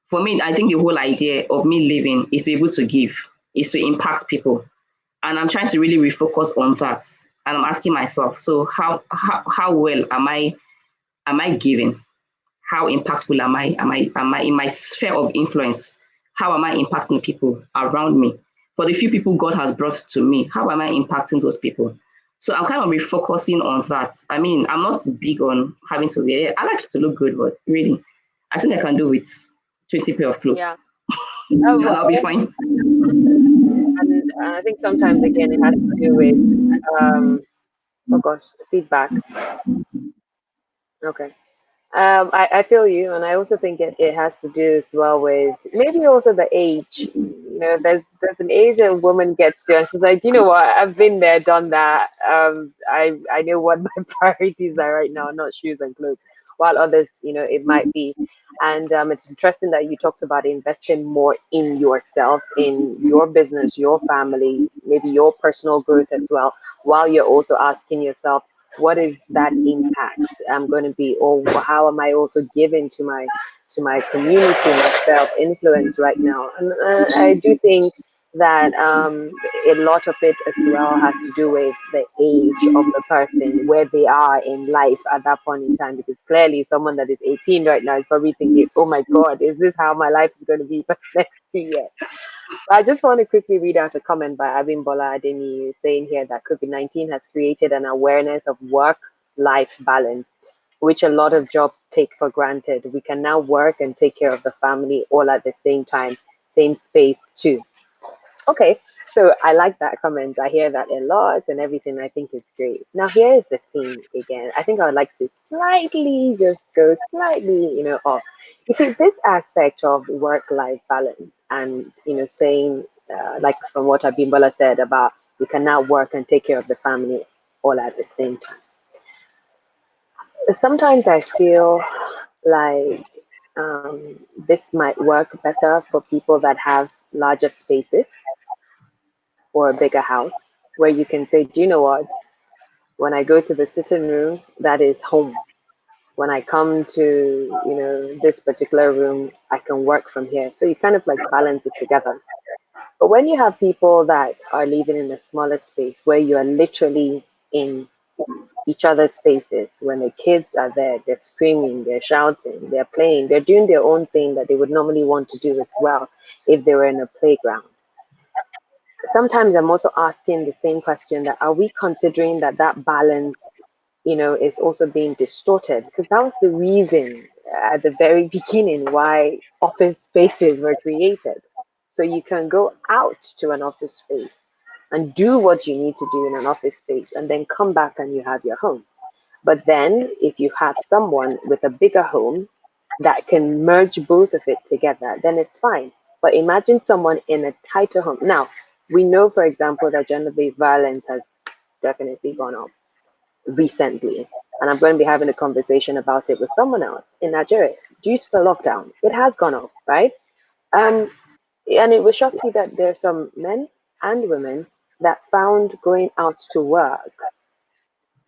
For me, I think the whole idea of me living is to be able to give, is to impact people. And I'm trying to really refocus on that. And I'm asking myself, so how well am I giving? How impactful am I in my sphere of influence? How am I impacting people around me? For the few people God has brought to me, how am I impacting those people? So I'm kind of refocusing on that. I mean, I'm not big on having to wear. I like to look good, but really, I think I can do with 20 pair of clothes. Yeah. And Well, I'll be fine. and I think sometimes again it has to do with oh gosh, feedback. Okay. I feel you, and I also think it has to do as well with maybe also the age. There's an age a woman gets to, and she's like, you know what, I've been there, done that. I know what my priorities are right now, not shoes and clothes. While others, it might be. And it's interesting that you talked about investing more in yourself, in your business, your family, maybe your personal growth as well, while you're also asking yourself, what is that impact I'm going to be, or how am I also giving to my community, my self influence right now? And I do think that a lot of it as well has to do with the age of the person, where they are in life at that point in time. Because clearly, someone that is 18 right now is probably thinking, "Oh my God, is this how my life is going to be for the next 2 years?" I just want to quickly read out a comment by Abimbola Adeni saying here that COVID-19 has created an awareness of work-life balance, which a lot of jobs take for granted. We can now work and take care of the family all at the same time, same space too. Okay, so I like that comment. I hear that a lot and everything. I think it's great. Now here is the thing again. I think I would like to slightly just go slightly, off. You see, this aspect of work-life balance and saying like from what Abimbola said about we can now work and take care of the family all at the same time. Sometimes I feel like this might work better for people that have larger spaces or a bigger house where you can say, do you know what? When I go to the sitting room, that is home. When I come to, this particular room, I can work from here. So you kind of like balance it together. But when you have people that are living in a smaller space where you are literally in each other's spaces, when the kids are there, they're screaming, they're shouting, they're playing, they're doing their own thing that they would normally want to do as well if they were in a playground. Sometimes I'm also asking the same question, that are we considering that balance, is also being distorted? Because that was the reason at the very beginning why office spaces were created. So you can go out to an office space and do what you need to do in an office space and then come back and you have your home. But then if you have someone with a bigger home that can merge both of it together, then it's fine. But imagine someone in a tighter home. Now, we know, for example, that gender-based violence has definitely gone up recently. And I'm going to be having a conversation about it with someone else in Nigeria due to the lockdown. It has gone up, right? Um, and it will shock you that there's some men and women that found going out to work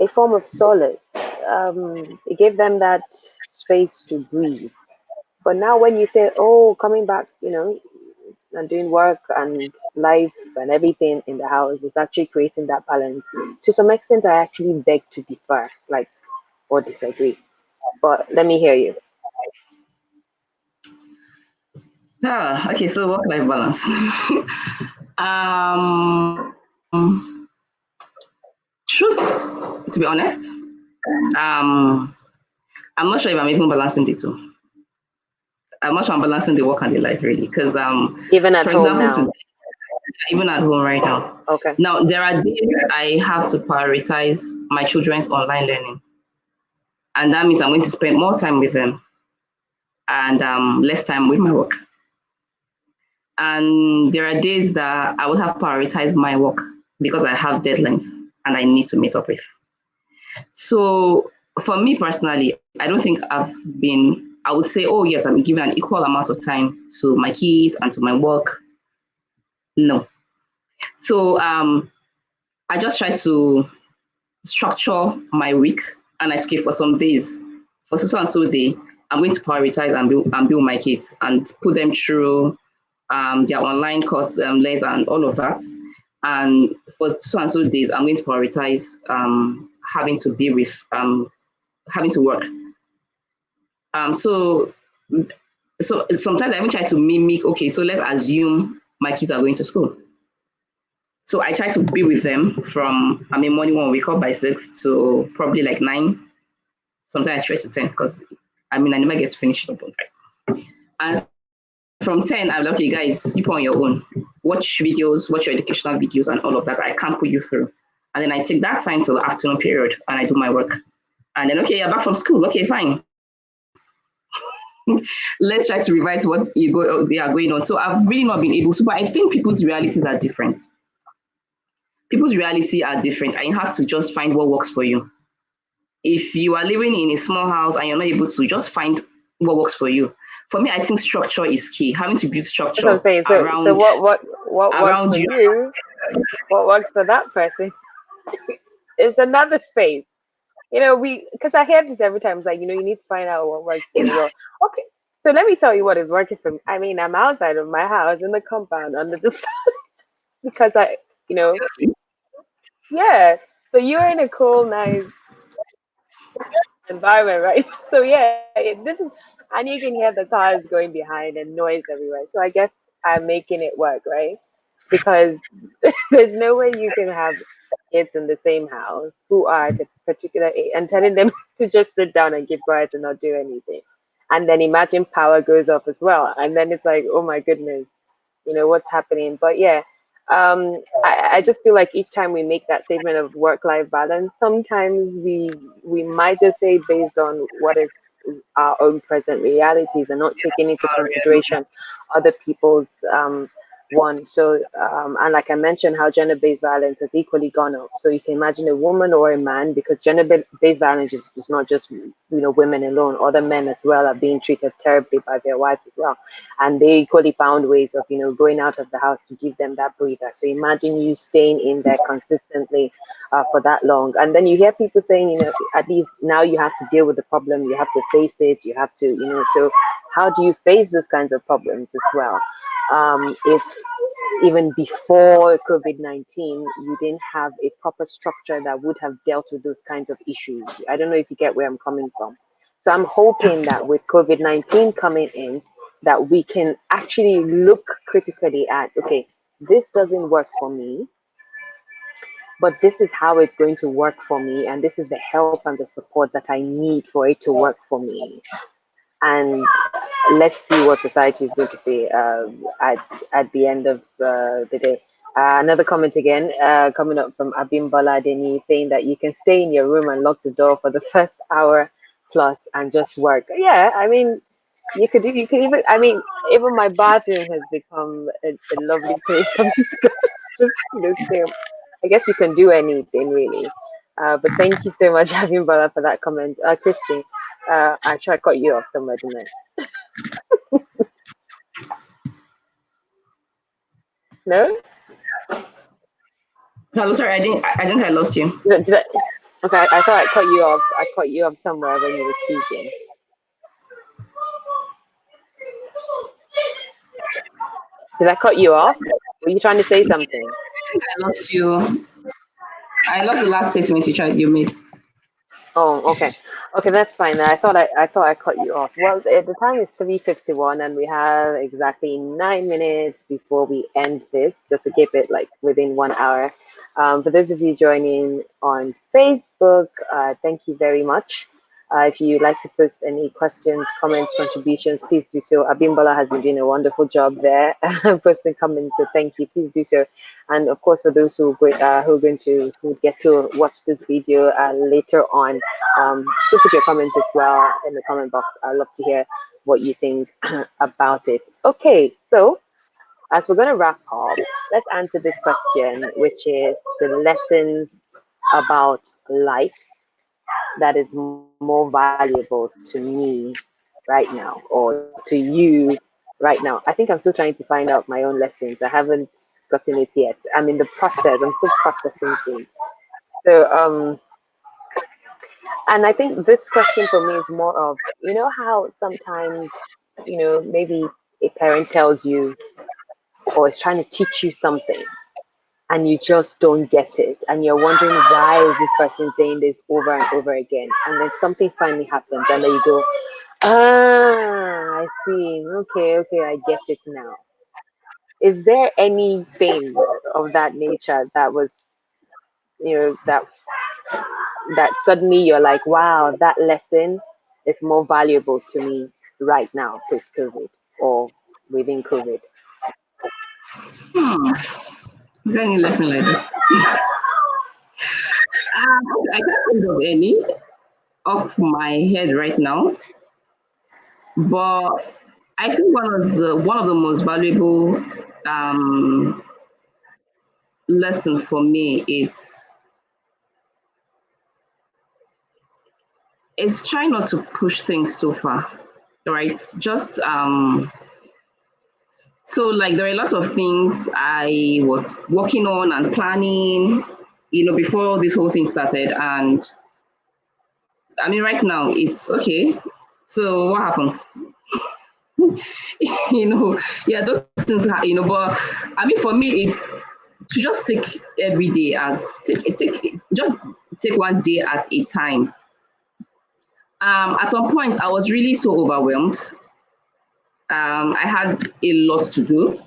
a form of solace. It gave them that space to breathe. But now, when you say, oh, coming back, and doing work and life and everything in the house is actually creating that balance, to some extent, I actually beg to differ, like, or disagree. But let me hear you. Okay, so work-life balance. um, truth, to be honest, um, I'm not sure if I'm even balancing the two. I'm not sure I'm balancing the work and the life really, because Even at for home example, now. today, even at home right now. Okay. Now there are days I have to prioritize my children's online learning, and that means I'm going to spend more time with them and less time with my work. And there are days that I would have prioritized my work because I have deadlines and I need to meet up with. So for me personally, I don't think I would say, oh yes, I'm giving an equal amount of time to my kids and to my work. No. So I just try to structure my week and I say for some days, for so and so day, I'm going to prioritize and build my kids and put them through their online course less and all of that. And for so and so days, I'm going to prioritize having to be with having to work. So sometimes I even try to mimic. Okay, so let's assume my kids are going to school. So I try to be with them from morning when we wake up by 6 to probably like 9. Sometimes straight to 10 because I never get to finish it up on time. And from 10, I'm like, okay, guys, you put on your own. Watch videos, watch your educational videos and all of that. I can't put you through. And then I take that time till the afternoon period and I do my work. And then, okay, you're back from school. Okay, fine. Let's try to revise what they are going on. So I've really not been able to, but I think people's realities are different. People's reality are different, and you have to just find what works for you. If you are living in a small house and you're not able to, just find what works for you. For me, I think structure is key. Having to build That's what I'm structure saying. So what works around for you. you, what works for that person is another space. Because I hear this every time. It's like, you need to find out what works for you. Well, okay. So let me tell you what is working for me. I'm outside of my house in the compound under the because you know, yeah. So you're in a cool, nice environment, right? So yeah, this is, and you can hear the cars going behind and noise everywhere. So I guess I'm making it work, right? Because there's no way you can have kids in the same house who are the particular age and telling them to just sit down and keep quiet and not do anything. And then imagine power goes off as well. And then it's like, oh my goodness, what's happening. But yeah, I just feel like each time we make that statement of work-life balance, sometimes we might just say based on what is our own present realities and not taking into consideration other people's one. So and like I mentioned, how gender-based violence has equally gone up. So you can imagine a woman or a man, because gender-based violence is not just women alone. Other men as well are being treated terribly by their wives as well, and they equally found ways of going out of the house to give them that breather. So imagine you staying in there consistently for that long, and then you hear people saying, at least now you have to deal with the problem, you have to face it, you have to, so how do you face those kinds of problems as well? If even before COVID-19, you didn't have a proper structure that would have dealt with those kinds of issues. I don't know if you get where I'm coming from. So I'm hoping that with COVID-19 coming in, that we can actually look critically at, okay, this doesn't work for me, but this is how it's going to work for me, and this is the help and the support that I need for it to work for me. And let's see what society is going to say at the end of the day. Another comment again coming up from Abimbola Deni, saying that you can stay in your room and lock the door for the first hour plus and just work. Yeah, you could even, even my bathroom has become a lovely place for me to go. Just stay. I guess you can do anything really. But thank you so much, Abimbola, for that comment. Christy, actually, I cut you off somewhere, didn't I? No? Hello, sorry, I think I lost you. Did I? Okay, I thought I cut you off. I cut you off somewhere when you were speaking. Did I cut you off? Were you trying to say something? I think I lost you. I lost the last statement you made. Oh, okay. Okay, that's fine. I thought I cut you off. Well, the time is 3:51, and we have exactly 9 minutes before we end this, just to keep it like within 1 hour. For those of you joining on Facebook, thank you very much. If you'd like to post any questions, comments, contributions, please do so. Abimbola has been doing a wonderful job there, posting comments. So thank you. Please do so. And of course, for those who are going to who get to watch this video later on, do put your comments as well in the comment box. I'd love to hear what you think about it. Okay, so as we're going to wrap up, let's answer this question, which is the lessons about life that is more valuable to me right now, or to you right now. I think I'm still trying to find out my own lessons. I haven't gotten it yet. I'm in the process. I'm still processing things. So, and I think this question for me is more of, how sometimes, maybe a parent tells you or is trying to teach you something and you just don't get it. And you're wondering, why is this person saying this over and over again? And then something finally happens and then you go, ah, I see. Okay, okay, I get it now. Is there anything of that nature that was, that suddenly you're like, wow, that lesson is more valuable to me right now, post COVID or within COVID? Hmm. Is there any lesson like that? I can't think of any off my head right now, but I think one of the most valuable um, lesson for me is try not to push things too far, right? Just so like there are a lot of things I was working on and planning, before this whole thing started, and I mean right now it's okay. So what happens? Yeah, those things, but I mean, for me, it's to just take every day as just take one day at a time. At some point, I was really so overwhelmed. I had a lot to do,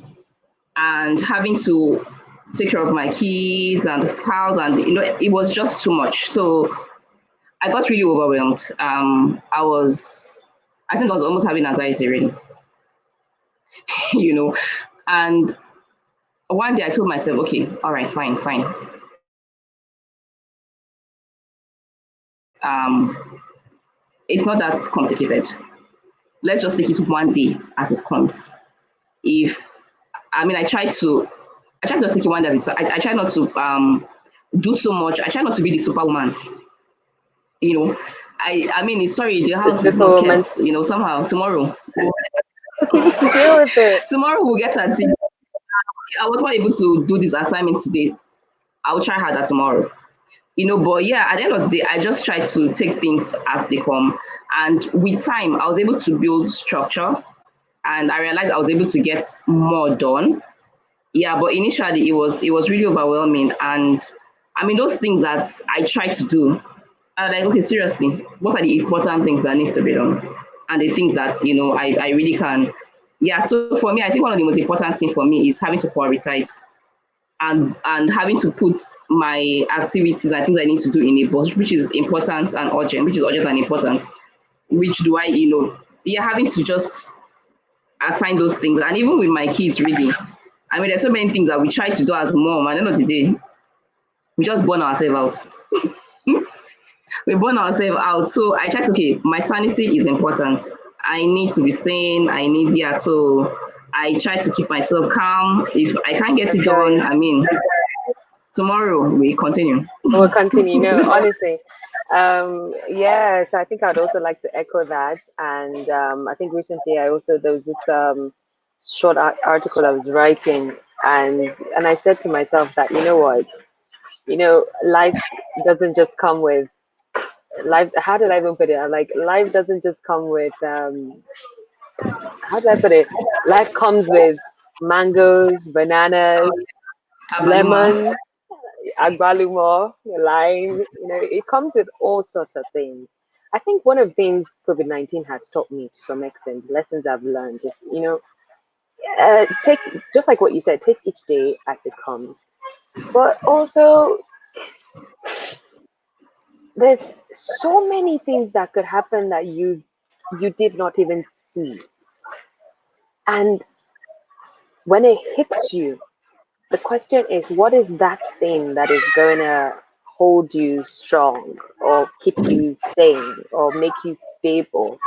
and having to take care of my kids and the house, and it was just too much. So I got really overwhelmed. I think I was almost having anxiety, really, you know, and one day I told myself, okay, all right, fine, fine. It's not that complicated. Let's just take it one day as it comes. If I mean, I try to just take it one day as it. I try not to do so much. I try not to be the superwoman. You know, I mean, sorry, the The house is not superwoman. kept. Somehow tomorrow, Okay, deal with it. tomorrow we'll get at it. I was not able to do this assignment today. I'll try harder tomorrow. But yeah, at the end of the day, I just try to take things as they come. And with time, I was able to build structure, and I realized I was able to get more done. Yeah, but initially it was really overwhelming. And I mean, those things that I try to do, I'm like, okay, seriously, what are the important things that needs to be done? And the things that, I really can. Yeah, so for me, I think one of the most important things for me is having to prioritize and having to put my activities and things I need to do in a box, which is important and urgent, which is urgent and important. Which do I, yeah, having to just assign those things. And even with my kids, really, I mean, there's so many things that we try to do as mom. At the end of the day, we just burn ourselves out. We burn ourselves out. So I try to, okay, my sanity is important. I need to be sane. I need, yeah. So I try to keep myself calm. If I can't get it Oh, done, yeah. I mean, tomorrow we continue. We'll continue. No, honestly. Yeah, so I think I'd also like to echo that. And I think recently there was this short article I was writing, and I said to myself that, you know what, life doesn't just come with life. How did I even put it? I'm like, life doesn't just come with how did I put it? Life comes with mangoes, bananas, Abaluma. lemon, agbalumo, lime. It comes with all sorts of things. I think one of the things COVID-19 has taught me to some extent, lessons I've learned is, take, just like what you said, take each day as it comes. But also, there's so many things that could happen that you did not even see. And when it hits you, the question is, what is that thing that is going to hold you strong or keep you sane or make you stable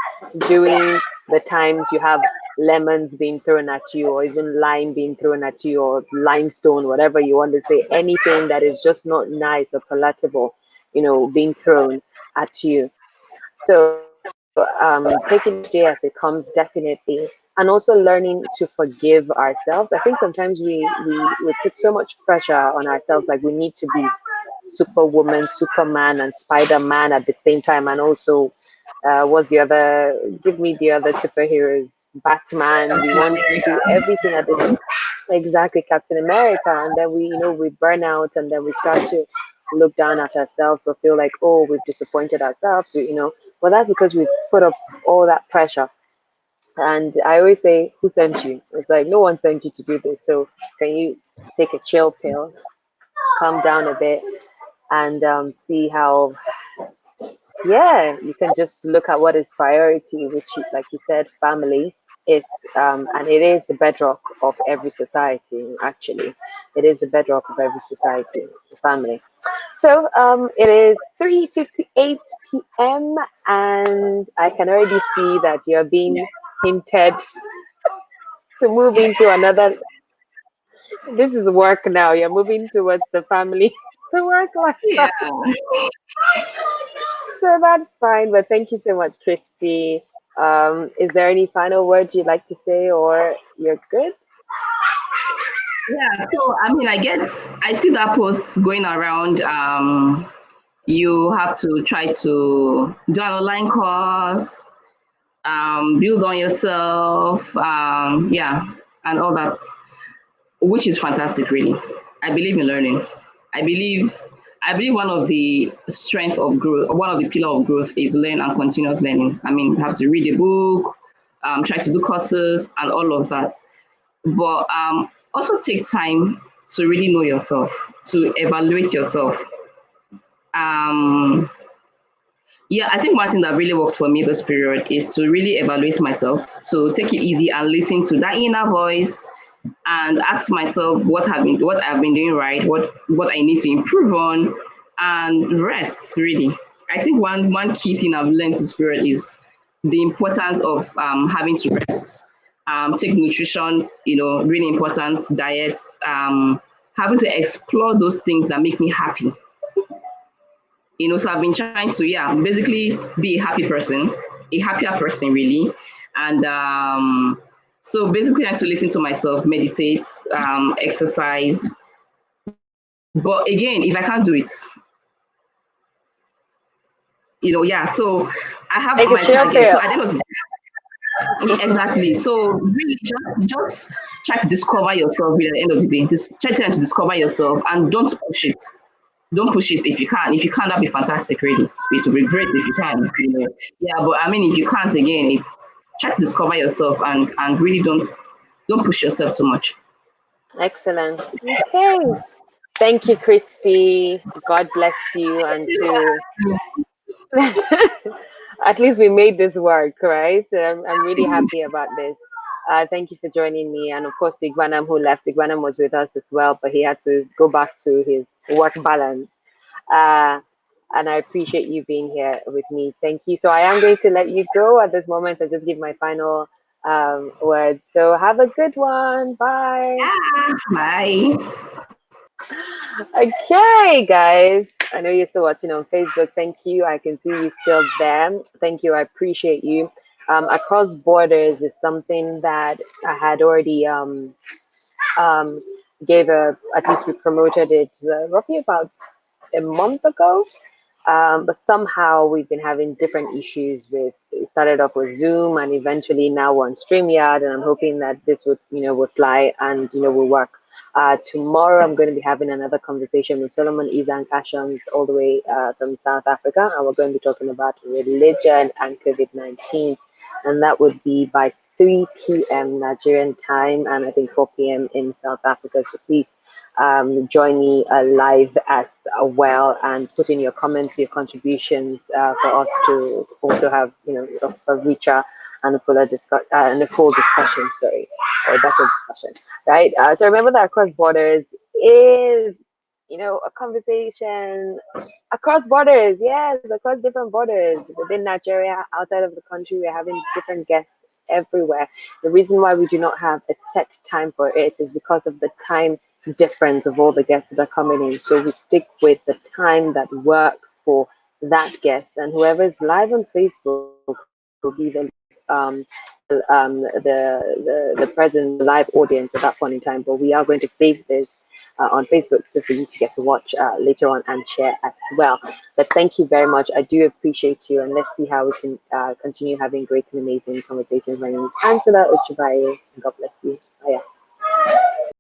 during the times you have lemons being thrown at you or even lime being thrown at you or limestone, whatever you want to say, anything that is just not nice or palatable, being thrown at you. So taking each day as it comes, definitely, and also learning to forgive ourselves. I think sometimes we put so much pressure on ourselves, like we need to be Superwoman, Superman, and Spider Man at the same time, and also what's the other? Give me the other superheroes. Batman. We want to do everything at the exactly Captain America, and then we burn out, and then we start to look down at ourselves or feel like, oh, we've disappointed ourselves, well, that's because we've put up all that pressure. And I always say, who sent you? It's like, no one sent you to do this. So can you take a chill pill, calm down a bit, and see how, yeah, you can just look at what is priority, which, like you said, family. It's and it is the bedrock of every society. Actually, it is the bedrock of every society, the family. So it is 3:58 p.m. and I can already see that you're being hinted to move into another. This is work now. You're moving towards the family, the work Yeah. lifestyle. So that's fine. But thank you so much, Christy. Is there any final words you'd like to say, or you're good? Yeah. So I mean, I see that post going around. You have to try to do an online course, build on yourself, yeah, and all that, which is fantastic, really. I believe in learning. I believe I believe one of the strength of growth, one of the pillar of growth is learn and continuous learning. I mean, you have to read a book, try to do courses and all of that. But also take time to really know yourself, to evaluate yourself. Um, yeah, I think one thing that really worked for me this period is to really evaluate myself, to take it easy and listen to that inner voice and ask myself what I've been doing right, what I need to improve on, and rest really. I think one key thing I've learned this period is the importance of having to rest. Take nutrition, really important, diets, having to explore those things that make me happy. So I've been trying to, yeah, basically be a happy person, a happier person, really. And so basically, I have to listen to myself, meditate, exercise. But again, if I can't do it, yeah. So I have Take a my chill target. So pill. at the end of the day, exactly. So really, just try to discover yourself. Really, at the end of the day, try to discover yourself and don't push it. Don't push it if you can. If you can, that'd be fantastic, really. It would be great if you can. Yeah, but I mean, if you can't, again, it's try to discover yourself and really don't push yourself too much. Excellent. Okay. Thank you, Christy. God bless you. And to at least we made this work, right? So I'm really happy about this. Thank you for joining me. And of course, the Igbanam who left, Igbanam was with us as well, but he had to go back to his work balance. Uh, and I appreciate you being here with me. Thank you. So I am going to let you go at this moment and just give my final words. So have a good one. Bye. Bye. Okay, guys. I know you're still watching on Facebook. Thank you. I can see you still there. Thank you. I appreciate you. Across borders is something that I had already um, gave a, at least we promoted it roughly about a month ago. But somehow we've been having different issues with, it started off with Zoom and eventually now we're on StreamYard, and I'm hoping that this would, would fly and, will work. Tomorrow, I'm going to be having another conversation with Solomon Isaac Ashams, all the way from South Africa, and we're going to be talking about religion and COVID-19, and that would be by 3 p.m. Nigerian time, and I think 4 p.m. in South Africa. So please join me live as well, and put in your comments, your contributions for us to also have, a richer and a fuller and a full discussion. Sorry, or a better discussion, right? So remember that across borders is, a conversation across borders. Yes, across different borders within Nigeria, outside of the country. We're having different guests everywhere. The reason why we do not have a set time for it is because of the time difference of all the guests that are coming in. So we stick with the time that works for that guest, and whoever is live on Facebook will be the present live audience at that point in time. But we are going to save this on Facebook, so for you to get to watch later on and share as well. But thank you very much. I do appreciate you, and let's see how we can continue having great and amazing conversations. My name is Angela Ochu-Baiye, and God bless you. Bye.